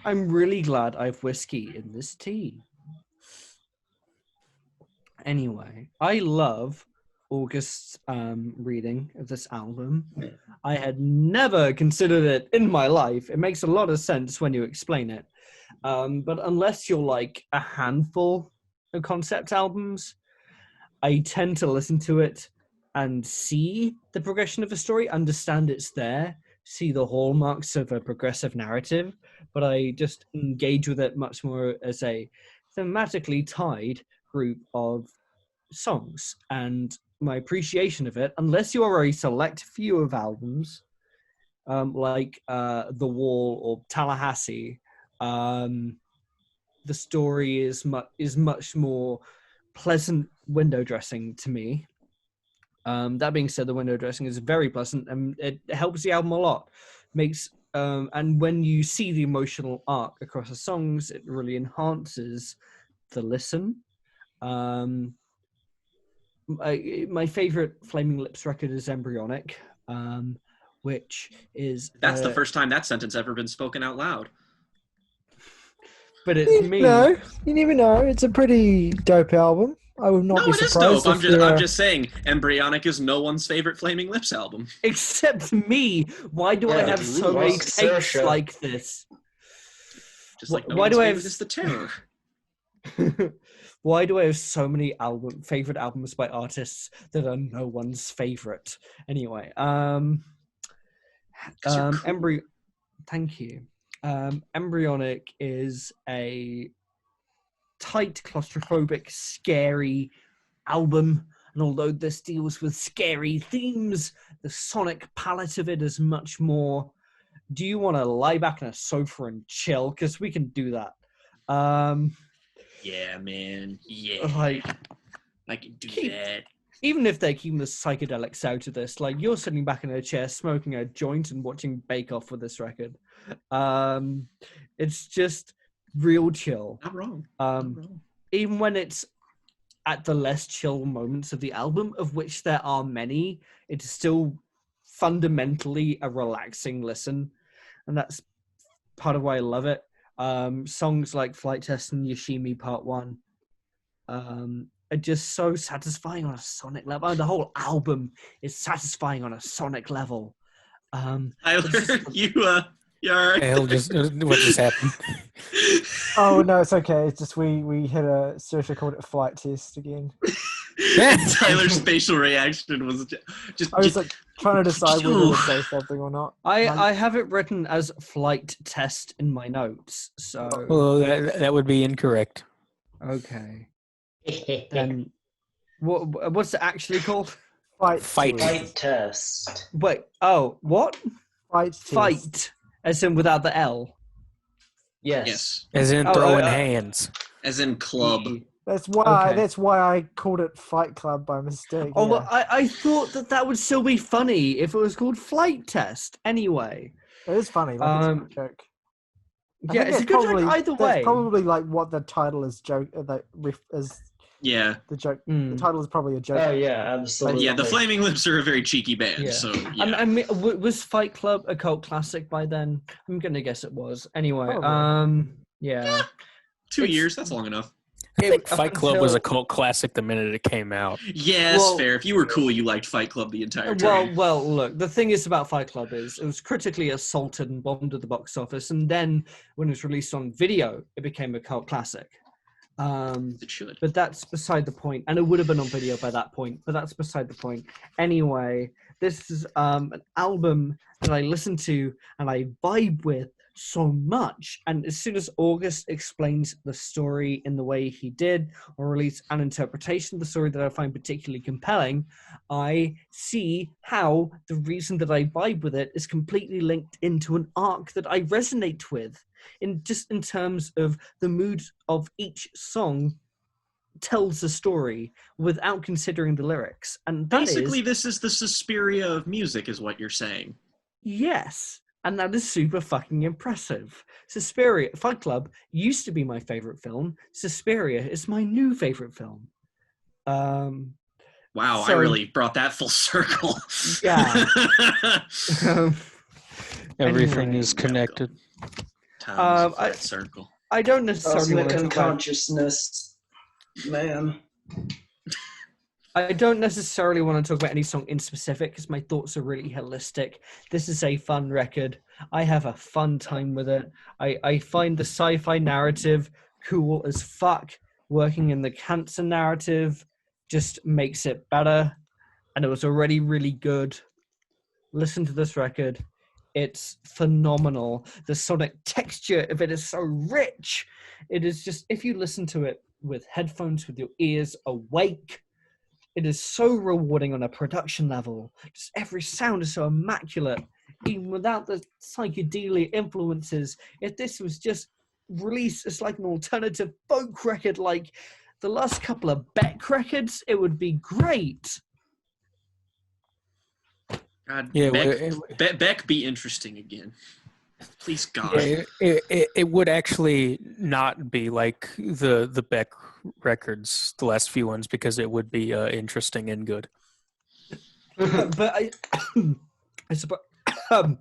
I'm really glad I have whiskey in this tea. Anyway, I love August's reading of this album. I had never considered it in my life. It makes a lot of sense when you explain it. But unless you're like a handful of concept albums, I tend to listen to it and see the progression of a story, understand it's there, see the hallmarks of a progressive narrative, but I just engage with it much more as a thematically tied group of songs. And my appreciation of it, unless you are a select few of albums, like The Wall or Tallahassee, the story is much more pleasant window dressing to me. That being said, the window dressing is very pleasant, and it helps the album a lot. And when you see the emotional arc across the songs, it really enhances the listen. My favorite Flaming Lips record is Embryonic, which is... That's the first time that sentence ever been spoken out loud. But it's me. No, you never know. It's a pretty dope album. I would not be surprised. No, it is dope. I'm just saying, Embryonic is no one's favorite Flaming Lips album. Except me. Why do I have so many takes like this? Just like why do I have this? The Terror. Why do I have so many favorite albums by artists that are no one's favorite? Anyway, cool. Thank you. Embryonic is a tight, claustrophobic, scary album, and although this deals with scary themes, the sonic palette of it is much more, do you want to lie back on a sofa and chill? Because we can do that. Yeah, man. Yeah. Like, I can do that. Even if they're keeping the psychedelics out of this, like, you're sitting back in a chair smoking a joint and watching Bake Off with this record. It's just real chill. Not wrong. Even when it's at the less chill moments of the album, of which there are many, it's still fundamentally a relaxing listen. And that's part of why I love it. Songs like Flight Test and Yoshimi Part 1 are just so satisfying on a sonic level. The whole album is satisfying on a sonic level. Tyler, you all right? Hell, what just happened? Oh no, it's okay. It's just we hit a Saoirse called it Flight Test again. Tyler's facial reaction was just. I was like trying to decide whether to say something or not. I have it written as Flight Test in my notes, so. Well, that would be incorrect. Okay. Then, what's it actually called? Fight Test. Wait. Oh, what? Fight. As in without the L. Yes. As in throwing hands. As in club. That's why. Okay. That's why I called it Fight Club by mistake. Oh, yeah. well, I thought that would still be funny if it was called Flight Test. Anyway. It is funny. Like, it's a good joke. Yeah, it's a good joke either way. That's probably like what the title is. Yeah. The joke. The title is probably a joke. Oh yeah, absolutely. Yeah, the Flaming Lips are a very cheeky band. Yeah. So yeah. I mean, was Fight Club a cult classic by then? I'm gonna guess it was. Anyway, Probably. yeah. 2 years, that's long enough. I think Fight Club was a cult classic the minute it came out. Yeah, that's fair. If you were cool, you liked Fight Club the entire time. Well, look, the thing is about Fight Club is it was critically assaulted and bombed at the box office, and then when it was released on video, it became a cult classic. It should. But that's beside the point, and it would have been on video by that point, but that's beside the point. Anyway, this is an album that I listen to and I vibe with so much, and as soon as August explains the story in the way he did, or release an interpretation of the story that I find particularly compelling, I see how the reason that I vibe with it is completely linked into an arc that I resonate with, in terms of the mood of each song tells the story without considering the lyrics. And basically this is the Suspiria of music, is what you're saying. Yes. And that is super fucking impressive. Suspiria, Fight Club used to be my favorite film. Suspiria is my new favorite film. Wow, I really brought that full circle. Yeah. Everything is connected. Circle. I don't necessarily want to talk about... consciousness, man. I don't necessarily want to talk about any song in specific because my thoughts are really holistic. This is a fun record. I have a fun time with it. I find the sci-fi narrative cool as fuck. Working in the cancer narrative just makes it better. And it was already really good. Listen to this record. It's phenomenal. The sonic texture of it is so rich. It is just, if you listen to it with headphones, with your ears awake, It is so rewarding on a production level. Just every sound is so immaculate, even without the psychedelia influences. If this was just released as like an alternative folk record, like the last couple of Beck records, it would be great. God, Yeah, Beck be interesting again. Please, God. Yeah, it would actually not be like the Beck records, the last few ones, because it would be interesting and good. But I suppose. Oh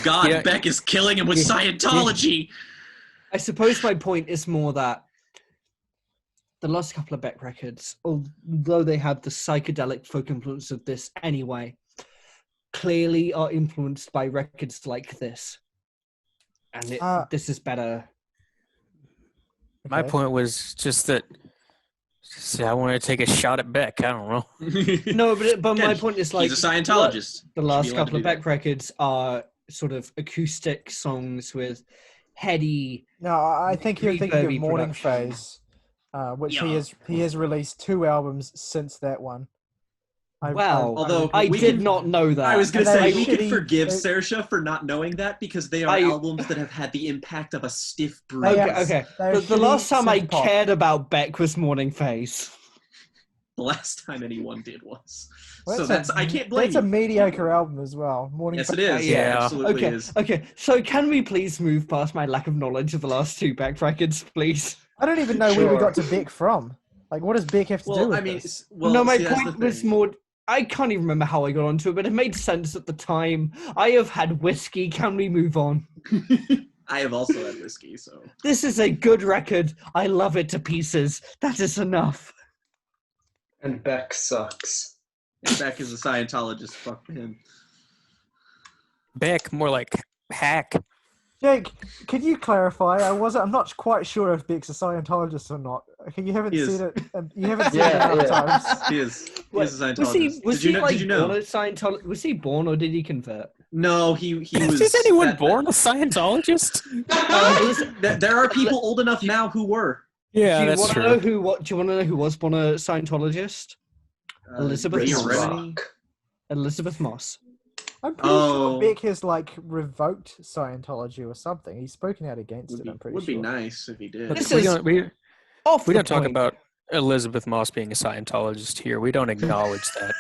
God, Yeah. Beck is killing him with Scientology. I suppose my point is more that the last couple of Beck records, although they have the psychedelic folk influence of this anyway, clearly are influenced by records like this. And this is better. My point was just that I wanted to take a shot at Beck. I don't know. No, but my point is like he's a Scientologist. The last couple of Beck records are sort of acoustic songs with heady. No, I think you're thinking of Morning production. Phase, which he has released 2 albums since that one. Although I did not know that. I was going to say, we shitty- could forgive Saoirse for not knowing that because they are albums that have had the impact of a stiff breeze. Okay. The last time I cared about Beck was Morning Phase. The last time anyone did was. Well, So that's I can't blame That's you. a mediocre album as well. Morning Yes, Phase. it is. Yeah. It absolutely is. Okay. So can we please move past my lack of knowledge of the last 2 Beck records, please? I don't even know where we got to Beck from. Like, what does Beck have to do Well, with I mean, this? My that's point the was thing. more. I can't even remember how I got onto it, but it made sense at the time. I have had whiskey. Can we move on? I have also had whiskey, so. This is a good record. I love it to pieces. That is enough. And Beck sucks. Beck is a Scientologist. Fuck him. Beck, more like hack. Jake, could you clarify? I'm not quite sure if Beck's a Scientologist or not. Okay, you haven't He is. seen it. You haven't seen it enough times. He is. He is a Was Scientologist. he Did you know? born a Scientologist? Was he born or did he convert? No, he was. Is anyone born a Scientologist? There are people old enough now who were. Yeah, do you that's want to true. know who? What do you want to know? Who was born a Scientologist? Elizabeth Ray Moss. Rennie. Elizabeth Moss. I'm pretty sure Beck has like revoked Scientology or something. He's spoken out against it. I'm pretty Would sure. be nice if he did. But This we is don't, we off. we the don't talk point. about Elizabeth Moss being a Scientologist here. We don't acknowledge that.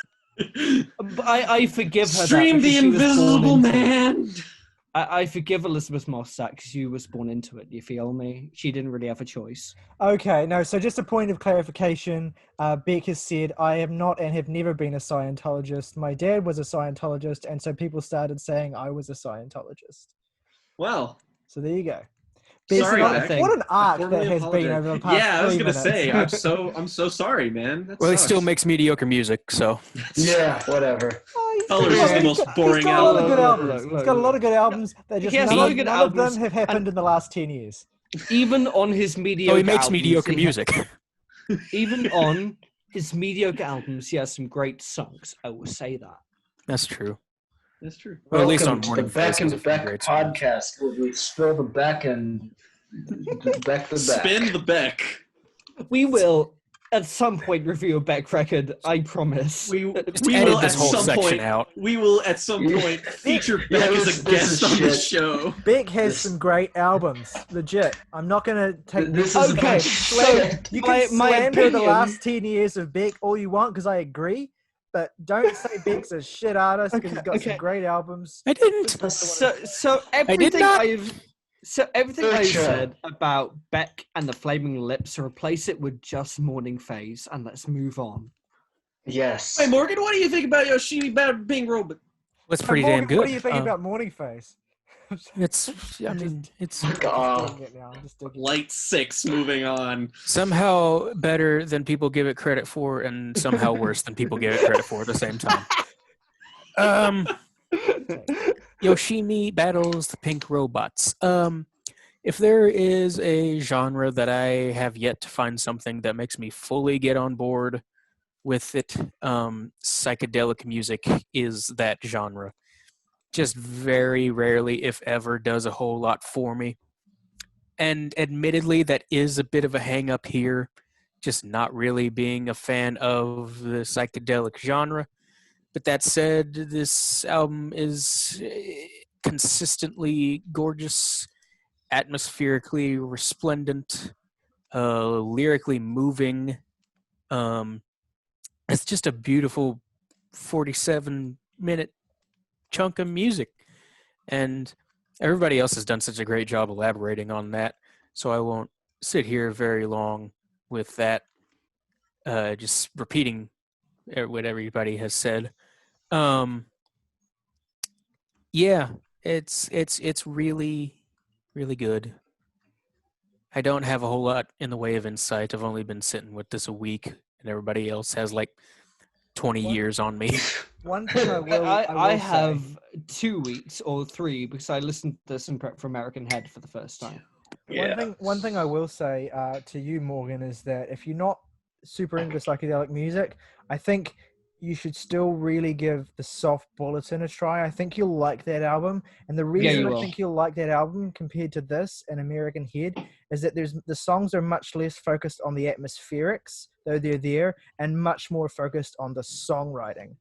But I forgive her. Stream that the because she was born Invisible into it. Man. I forgive Elizabeth Moss that because she was born into it. You feel me? She didn't really have a choice. Okay, no, so just a point of clarification. Beck has said, I am not and have never been a Scientologist. My dad was a Scientologist, and so people started saying I was a Scientologist. Well, So there you go. sorry, Beck, Beck. what an arc I that formally has been apologize. over the past Yeah, I was 3 gonna say, minutes. I'm so sorry, man. That Well, he sucks. still makes mediocre music, so Yeah, whatever. Colors is the most boring He's got a lot of album. good albums. Look, He's got a lot of good albums. That He just has none, a lot of, of good none of them albums, have happened in the last 10 years. Even on his mediocre. he makes albums, mediocre he music. Even on his mediocre albums, he has some great songs. I will say that. That's true. That's true. Well, at least Welcome on to Morning the Beck Phase, there's a and few Beck great songs. podcast, where we spill the Beck and Beck the Beck. Spin the Beck. We will, at some point, review a Beck record. I promise. We Just will edit at this whole some section point. out. We will at some point feature Yeah, Beck as this a is guest on the shit. show. Beck has This- some great albums. Legit. I'm not going to take... This is Okay, a so You can my slander the opinion- last 10 years of Beck all you want, because I agree. But don't say Beck's a shit artist, because he's got Okay. some great albums. I didn't. So everything not. I've Sure. said about Beck and the Flaming Lips, replace it with just Morning Phase, and let's move on. Yes. Hey Morgan, what do you think about Yoshimi about being robot? That's So pretty Morgan, damn good. What do you think about Morning Face? It's. I mean, it's Oh. Digging it now. I'm just digging it. Light 6, moving on. somehow better than people give it credit for, and somehow worse than people give it credit for at the same time. Yoshimi battles the pink robots. If there is a genre that I have yet to find something that makes me fully get on board with it, psychedelic music is that genre. Just very rarely, if ever, does a whole lot for me. And admittedly, that is a bit of a hang up here, just not really being a fan of the psychedelic genre. But that said, this album is consistently gorgeous, atmospherically resplendent, lyrically moving. It's just a beautiful 47-minute chunk of music. And everybody else has done such a great job elaborating on that, so I won't sit here very long with that, just repeating what everybody has said. Yeah, it's really, really good. I don't have a whole lot in the way of insight. I've only been sitting with this a week, and everybody else has like 20 years on me. One thing I will have say, 2 weeks or 3 because I listened to this in prep for American Head for the first time. one thing I will say to you, Morgan, is that if you're not super into psychedelic music, I think you should still really give the Soft Bulletin a try. I think you'll like that album, and the reason you I will. think you'll like that album compared to this and American Head is that the songs are much less focused on the atmospherics, though they're there, and much more focused on the songwriting.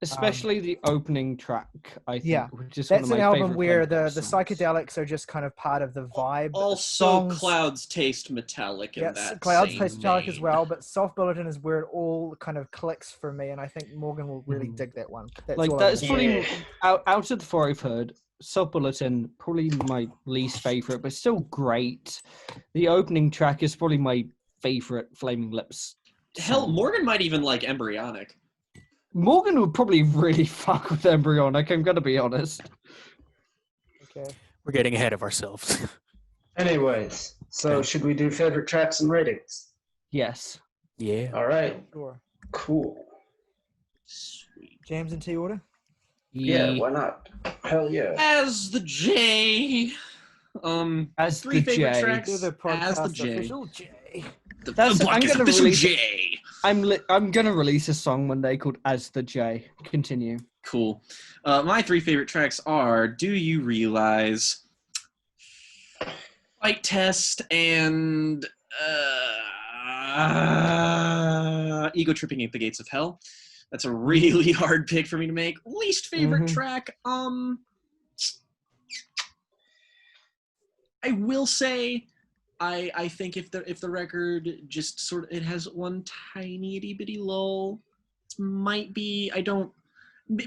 Especially the opening track, I think, Yeah, which is that's one of an my album favorite where the songs. psychedelics are just kind of part of the vibe. but the Also, songs, Clouds taste metallic in yes, that Clouds same plays metallic as vein. well, but Soft Bulletin is where it all kind of clicks for me, and I think Morgan will really Mhm. dig that one. That's Like all I that's wanna say. probably out of the 4 I've heard, Sub Bulletin probably my least favorite, but still great. The opening track is probably my favorite Flaming Lips. Hell, song. Morgan might even like Embryonic. Morgan would probably really fuck with Embryonic, I'm gonna be honest. Okay. We're getting ahead of ourselves. Anyways, so Okay. should we do favorite tracks and ratings? Yes. Yeah. All right, Sure. cool. Sweet. Jams in T order? Yeah, why not? Hell yeah. As the J. As Three the favorite J. tracks Do the as the podcast J. official J. The I'm podcast gonna official release J. I'm gonna release a song one day called As the J. Continue. Cool. My 3 favorite tracks are Do You Realize, Fight Test, and Ego Tripping at the Gates of Hell. That's a really hard pick for me to make. Least favorite track, I will say, I think if the record just sort of, it has one tiny itty bitty lull, it might be, I don't,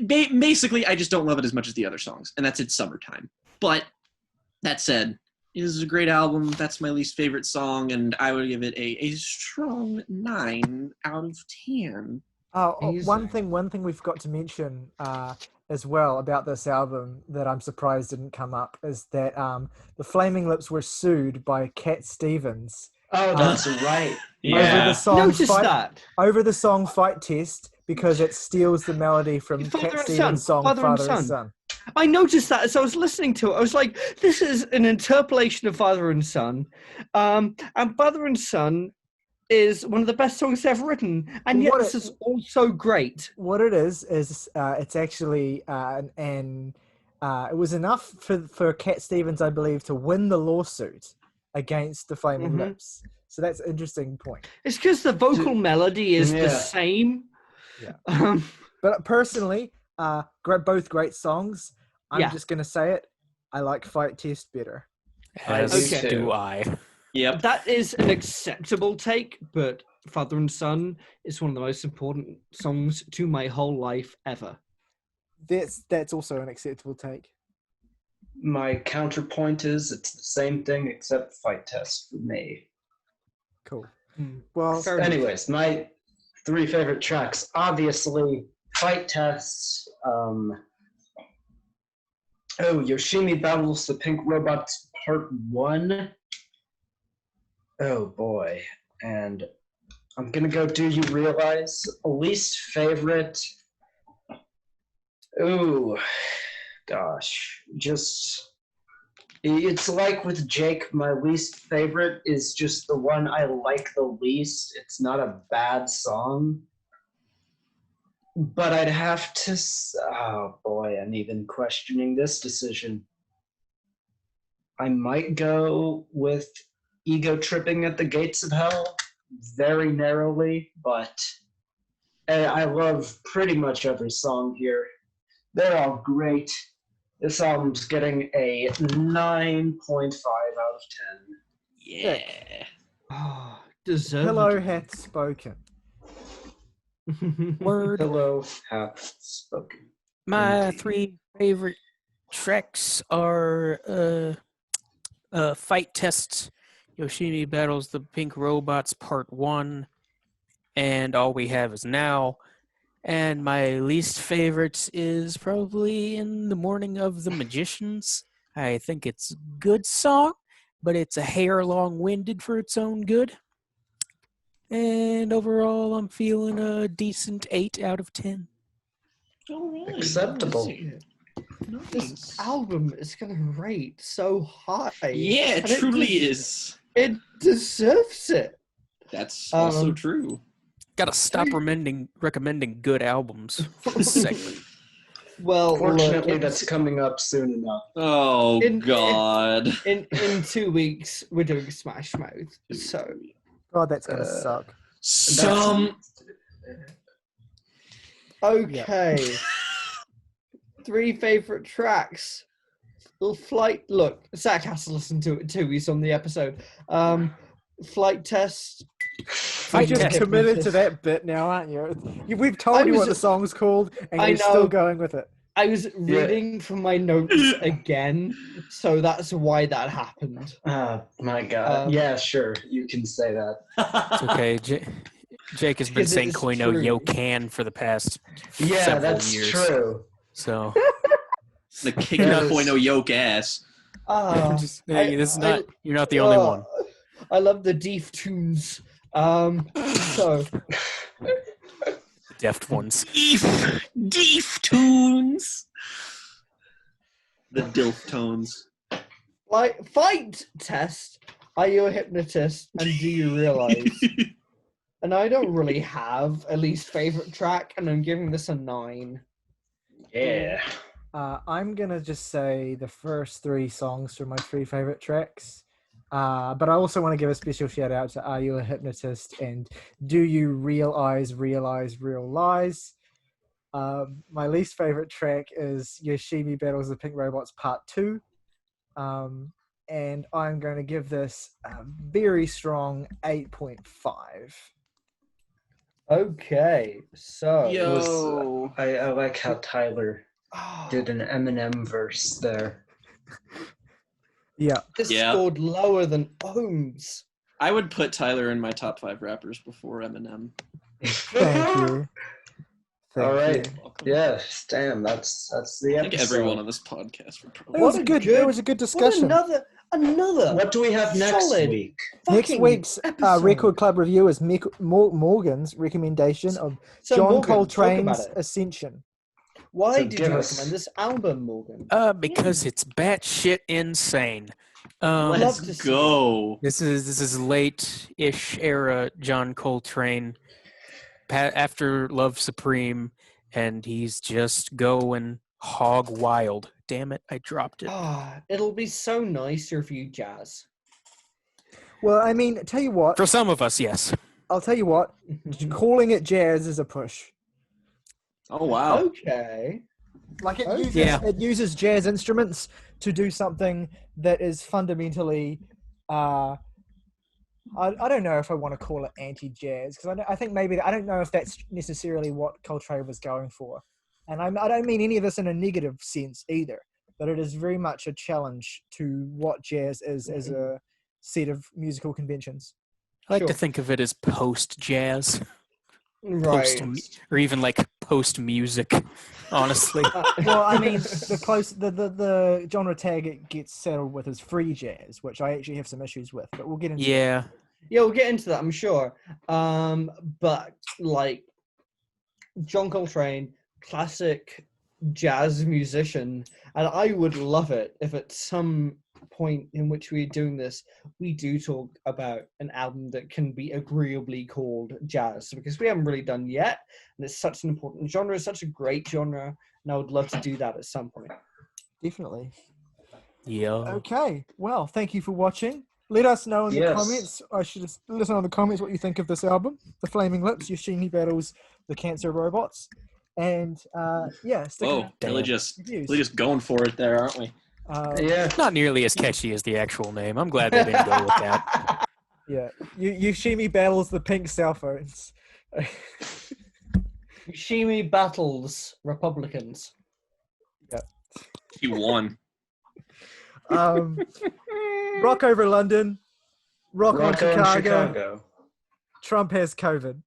basically I just don't love it as much as the other songs, and that's It's Summertime. But that said, it is a great album. That's my least favorite song, and I would give it a strong 9 out of 10. One thing we forgot to mention as well about this album that I'm surprised didn't come up is that the Flaming Lips were sued by Cat Stevens. Oh, that's right. Over the song Notice that. Over the song Fight Test because it steals the melody from Father Cat and Stevens' Son. song Father and Father and Son. Son. I noticed that as I was listening to it. I was like, this is an interpolation of Father and Son. And Father and Son is one of the best songs ever written. And yet this is also great. What it is it's actually it was enough for Cat Stevens, I believe, to win the lawsuit against the Flaming Lips. So that's an interesting point. It's because the vocal melody is the same. Yeah. But personally, both great songs. I'm just gonna say it. I like Fight Test better. As do I. Yep. That is an acceptable take, but Father and Son is one of the most important songs to my whole life ever. That's also an acceptable take. My counterpoint is it's the same thing except Fight Test for me. Cool. Well, anyways, my 3 favorite tracks, obviously Fight Test, Yoshimi Battles the Pink Robots Part 1. Oh boy. And I'm gonna go Do You Realize? Least favorite. Ooh, gosh. Just, it's like with Jake, my least favorite is just the one I like the least. It's not a bad song. But I'd have to, oh boy, I'm even questioning this decision. I might go with Ego Tripping at the Gates of Hell. very narrowly, but I love pretty much every song here. They're all great. This album's getting a 9.5 out of 10. Yeah. Oh, deserved. Hello hath spoken. Word. Hello hath spoken. My Indeed. 3 favorite tracks are Fight Test, Yoshimi Battles the Pink Robots Part 1, and All We Have Is Now. And my least favorite is probably In the Morning of the Magicians. I think it's a good song, but it's a hair long-winded for its own good. And overall, I'm feeling a decent 8 out of 10. All right. Acceptable. This album is going to rate so high. Yeah, it And truly is. It deserves it. That's also Um, true. Gotta stop recommending good albums for this segment. Well, Fortunately, look, that's coming up soon enough. Oh, in- God. in 2 weeks we're doing Smash Mouth. So God, that's gonna suck. okay. 3 favorite tracks. Look, Zach has to listen to it too. He's on the episode. Flight Test. You're Fight just Test. committed to that bit now, aren't you? We've told you what the song's called, and I you're know. still going with it. I was reading from my notes again, so that's why that happened. Oh my god. Yeah, sure. You can say that. It's okay. Jake has been Because saying it's Koino true. Yo Can for the past Yeah, several that's years. true. So The king of Koino Yoke ass. just, hey, this is not. You're not the only one. I love the Deef tunes. So Deft ones. Deef tunes. The Dilf tones. Fight Test. Are you a hypnotist? And do you realize? And I don't really have a least favorite track, and I'm giving this a 9. Yeah. I'm gonna just say the first 3 songs are my 3 favorite tracks. But I also want to give a special shout out to Are You a Hypnotist and Do You Realize Real Lies. My least favorite track is Yoshimi Battles the Pink Robots Part 2. And I'm going to give this a very strong 8.5. Okay, so Yo. I like how Tyler did an Eminem verse there. Yeah. this Yeah. scored lower than Ohms. I would put Tyler in my top 5 rappers before Eminem. Thank you. All right. you. Welcome. Yes, damn, that's the I think episode. everyone on this podcast would It probably. was What a a good. good- It was a good discussion. What another. What do we have next Solid. week? Next fucking week's episode. Record Club review is Morgan's recommendation of So John Morgan, talk about Coltrane's it. Ascension. Why So did give you us- recommend this album, Morgan? Because it's batshit insane. Love Let's to see go. This is late-ish era John Coltrane after Love Supreme, and he's just going hog wild. Damn it, I dropped it. It'll be so nice to review jazz. Well, I mean, tell you what. For some of us, yes. I'll tell you what. Calling it jazz is a push. Oh, wow. Okay. Like Okay. it uses jazz instruments to do something that is fundamentally. I don't know if I want to call it anti-jazz because I think maybe I don't know if that's necessarily what Coltrane was going for, and I don't mean any of this in a negative sense either. But it is very much a challenge to what jazz is as a set of musical conventions. I like to Sure. think of it as post-jazz, Right. or even like post-music, honestly. Well, I mean, the genre tag it gets settled with is free jazz, which I actually have some issues with, but we'll get into. Yeah. Yeah, we'll get into that, I'm sure. But like John Coltrane, classic jazz musician, and I would love it if at some point in which we're doing this, we do talk about an album that can be agreeably called jazz, because we haven't really done yet, and it's such an important genre, it's such a great genre, and I would love to do that at some point. Definitely. Yeah. Okay. Well, thank you for watching. let us know in the Yes. comments. I should just let us know in the comments what you think of this album, The Flaming Lips, Yoshimi battles the cancer robots. And stick Oh, around really for just reviews. really just going for it there, aren't we? Yeah. Not nearly as catchy as the actual name. I'm glad they didn't go with that. Yeah, Yoshimi battles the pink cell phones. Yoshimi battles Republicans. He won. Rock over London. Rock on Rocco in Chicago. Chicago. Trump has COVID.